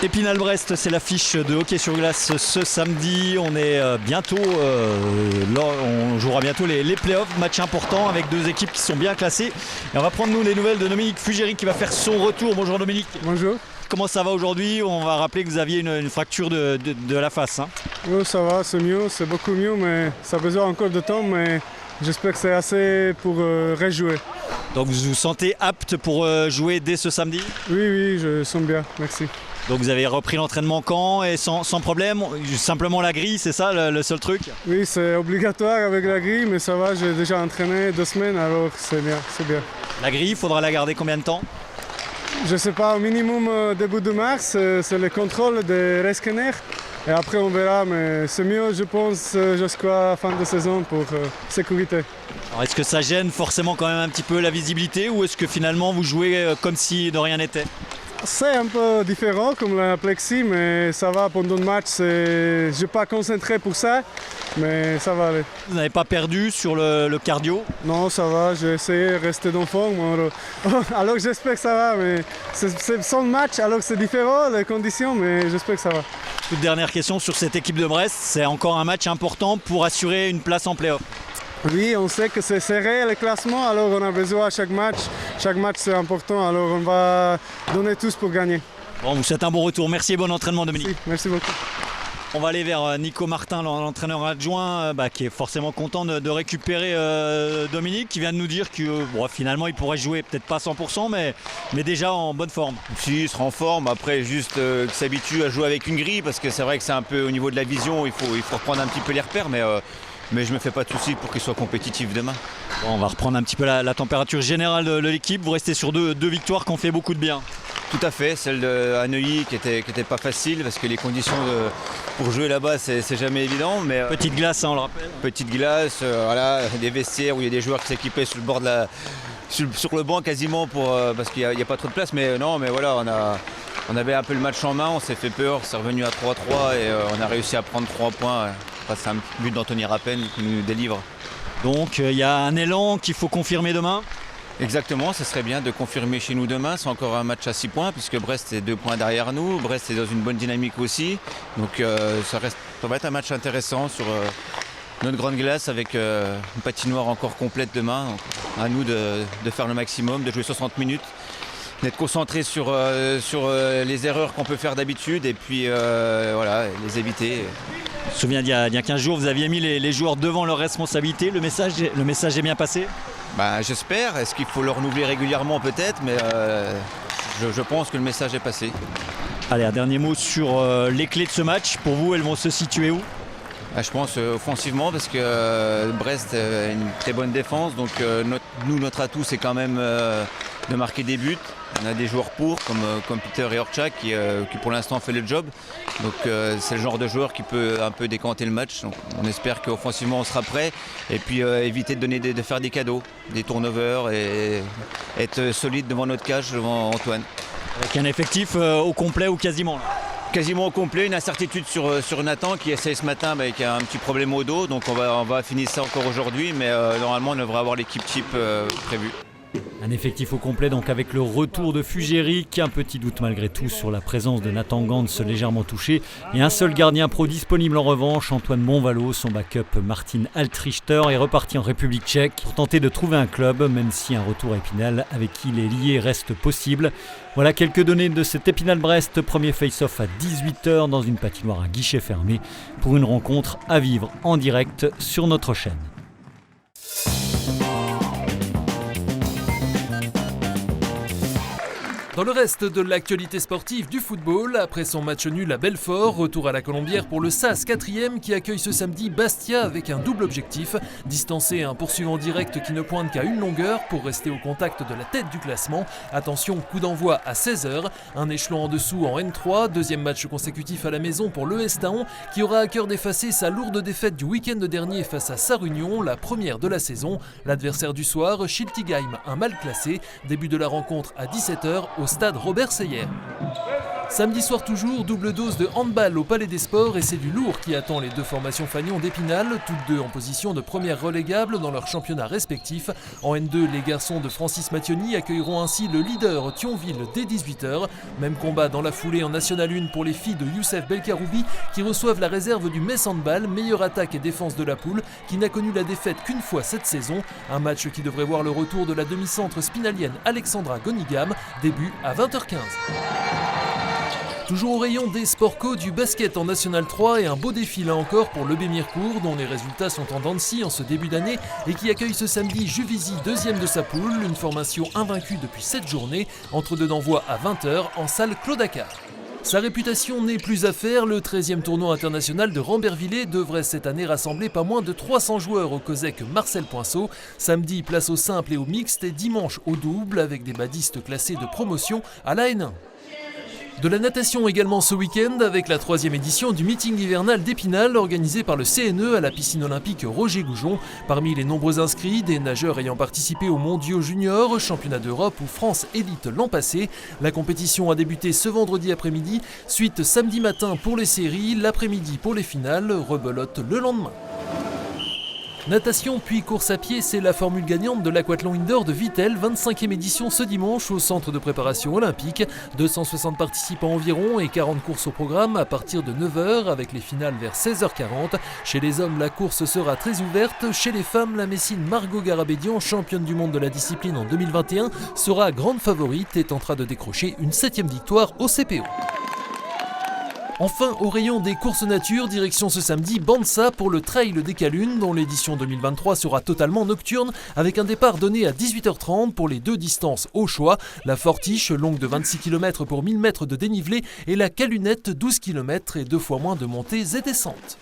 Épinal-Brest, c'est l'affiche de hockey sur glace ce samedi. On est bientôt, on jouera bientôt les playoffs, match important avec deux équipes qui sont bien classées. Et on va prendre nous les nouvelles de Dominique Fugeri qui va faire son retour. Bonjour Dominique. Bonjour. Comment ça va aujourd'hui? On va rappeler que vous aviez une fracture de la face. Hein. Oui, ça va, c'est mieux, c'est beaucoup mieux, mais ça a besoin encore de temps, mais j'espère que c'est assez pour rejouer. Donc vous vous sentez apte pour jouer dès ce samedi? Oui, je sens bien, merci. Donc vous avez repris l'entraînement quand et sans problème? Simplement la grille, c'est ça le seul truc? Oui, c'est obligatoire avec la grille, mais ça va, j'ai déjà entraîné 2 semaines, alors c'est bien, c'est bien. La grille, il faudra la garder combien de temps? Je ne sais pas, au minimum début de mars, c'est le contrôle des rescanners. Et après on verra, mais c'est mieux je pense jusqu'à la fin de saison pour sécurité. Alors est-ce que ça gêne forcément quand même un petit peu la visibilité ou est-ce que finalement vous jouez comme si de rien n'était? C'est un peu différent comme la plexi, mais ça va pendant le match. Je ne suis pas concentré pour ça, mais ça va aller. Vous n'avez pas perdu sur le cardio? Non, ça va, j'ai essayé de rester dans forme. Alors j'espère que ça va, mais c'est sans match, alors c'est différent les conditions, mais j'espère que ça va. Toute dernière question sur cette équipe de Brest, c'est encore un match important pour assurer une place en play-off. Oui, on sait que c'est serré le classement, alors on a besoin à chaque match. Chaque match c'est important, alors on va donner tous pour gagner. Bon, vous souhaitez un bon retour. Merci et bon entraînement Dominique. Merci beaucoup. On va aller vers Nico Martin, l'entraîneur adjoint, qui est forcément content de récupérer Dominique, qui vient de nous dire que finalement il pourrait jouer peut-être pas 100%, mais déjà en bonne forme. Si, il sera en forme, après juste qu'il s'habitue à jouer avec une grille, parce que c'est vrai que c'est un peu au niveau de la vision, il faut reprendre un petit peu les repères, mais je ne me fais pas de soucis pour qu'il soit compétitif demain. Bon, on va reprendre un petit peu la température générale de l'équipe. Vous restez sur deux victoires qui ont fait beaucoup de bien. Tout à fait, celle de Neuilly qui était pas facile parce que les conditions pour jouer là-bas c'est jamais évident. Mais, petite glace, hein, on le rappelle. Petite glace, voilà, des vestiaires où il y a des joueurs qui s'équipaient sur le bord sur le banc quasiment parce qu'il n'y a pas trop de place. Mais non, mais voilà, on avait un peu le match en main, on s'est fait peur, c'est revenu à 3-3 et on a réussi à prendre 3 points. C'est un but d'Anthony Rappen qui nous délivre. Donc il y a un élan qu'il faut confirmer demain. Exactement, ce serait bien de confirmer chez nous demain. C'est encore un match à 6 points puisque Brest est 2 points derrière nous. Brest est dans une bonne dynamique aussi. Donc ça va être un match intéressant sur notre grande glace avec une patinoire encore complète demain. Donc, à nous de faire le maximum, de jouer 60 minutes, d'être concentré sur les erreurs qu'on peut faire d'habitude et puis voilà, les éviter. Je me souviens d'il y a 15 jours, vous aviez mis les joueurs devant leurs responsabilités. Le message est bien passé? J'espère. Est-ce qu'il faut le renouveler régulièrement peut-être, mais je pense que le message est passé. Allez, un dernier mot sur les clés de ce match. Pour vous, elles vont se situer où? Je pense offensivement parce que Brest a une très bonne défense. Donc notre atout c'est quand même de marquer des buts. On a des joueurs comme Peter et Orchak qui pour l'instant fait le job. Donc c'est le genre de joueur qui peut un peu décanter le match. Donc, on espère qu'offensivement on sera prêt. Et puis éviter de faire des cadeaux, des turnovers et être solide devant notre cage, devant Antoine. Avec un effectif au complet ou quasiment là. Quasiment au complet, une incertitude sur Nathan qui essaye ce matin qui a un petit problème au dos. Donc on va finir ça encore aujourd'hui. Mais normalement on devrait avoir l'équipe type prévue. Un effectif au complet donc avec le retour de Fugeri, un petit doute malgré tout sur la présence de Nathan Gantz légèrement touché et un seul gardien pro disponible en revanche, Antoine Monvalo. Son backup Martin Altrichter est reparti en République tchèque pour tenter de trouver un club, même si un retour à Épinal avec qui les liés reste possible. Voilà quelques données de cet Épinal-Brest, premier face-off à 18h dans une patinoire à guichet fermé pour une rencontre à vivre en direct sur notre chaîne. Dans le reste de l'actualité sportive du football, après son match nul à Belfort, retour à la Colombière pour le SAS 4e qui accueille ce samedi Bastia avec un double objectif, distancer un poursuivant direct qui ne pointe qu'à une longueur pour rester au contact de la tête du classement. Attention, coup d'envoi à 16h, un échelon en dessous en N3, deuxième match consécutif à la maison pour l'ES Taon qui aura à cœur d'effacer sa lourde défaite du week-end dernier face à Sarre-Union, la première de la saison. L'adversaire du soir, Schiltigheim, un mal classé, début de la rencontre à 17h au stade Robert Seyer. Samedi soir toujours, double dose de handball au Palais des Sports et c'est du lourd qui attend les deux formations Fagnon d'Épinal, toutes deux en position de première relégable dans leurs championnats respectifs. En N2, les garçons de Francis Mattioni accueilleront ainsi le leader Thionville dès 18h. Même combat dans la foulée en National 1 pour les filles de Youssef Belkaroubi qui reçoivent la réserve du Metz Handball, meilleure attaque et défense de la poule, qui n'a connu la défaite qu'une fois cette saison. Un match qui devrait voir le retour de la demi-centre spinalienne Alexandra Gonigam, début à 20h15. Toujours au rayon des sports co, du basket en National 3 et un beau défi là encore pour le Bémircourt dont les résultats sont en dents de scie en ce début d'année et qui accueille ce samedi Juvisy, deuxième de sa poule, une formation invaincue depuis 7 journées, entre deux d'envoi à 20h en salle Claude Accard. Sa réputation n'est plus à faire, le 13e tournoi international de Rambervillers devrait cette année rassembler pas moins de 300 joueurs au COSEC Marcel Poinceau. Samedi, place au simple et au mixte et dimanche au double avec des badistes classés de promotion à la N1. De la natation également ce week-end avec la 3e édition du meeting hivernal d'Épinal organisé par le CNE à la piscine olympique Roger Goujon. Parmi les nombreux inscrits, des nageurs ayant participé aux mondiaux juniors, championnat d'Europe ou France Élite l'an passé. La compétition a débuté ce vendredi après-midi, suite samedi matin pour les séries, l'après-midi pour les finales, rebelote le lendemain. Natation puis course à pied, c'est la formule gagnante de l'aquathlon indoor de Vittel, 25e édition ce dimanche au centre de préparation olympique. 260 participants environ et 40 courses au programme à partir de 9h avec les finales vers 16h40. Chez les hommes, la course sera très ouverte. Chez les femmes, la Messine Margot Garabédian, championne du monde de la discipline en 2021, sera grande favorite et tentera de décrocher une 7e victoire au CPO. Enfin, au rayon des courses nature, direction ce samedi Banssa pour le Trail des Calunes, dont l'édition 2023 sera totalement nocturne, avec un départ donné à 18h30 pour les deux distances au choix, la Fortiche, longue de 26 km pour 1000 mètres de dénivelé, et la Calunette, 12 km et 2 fois moins de montées et descentes.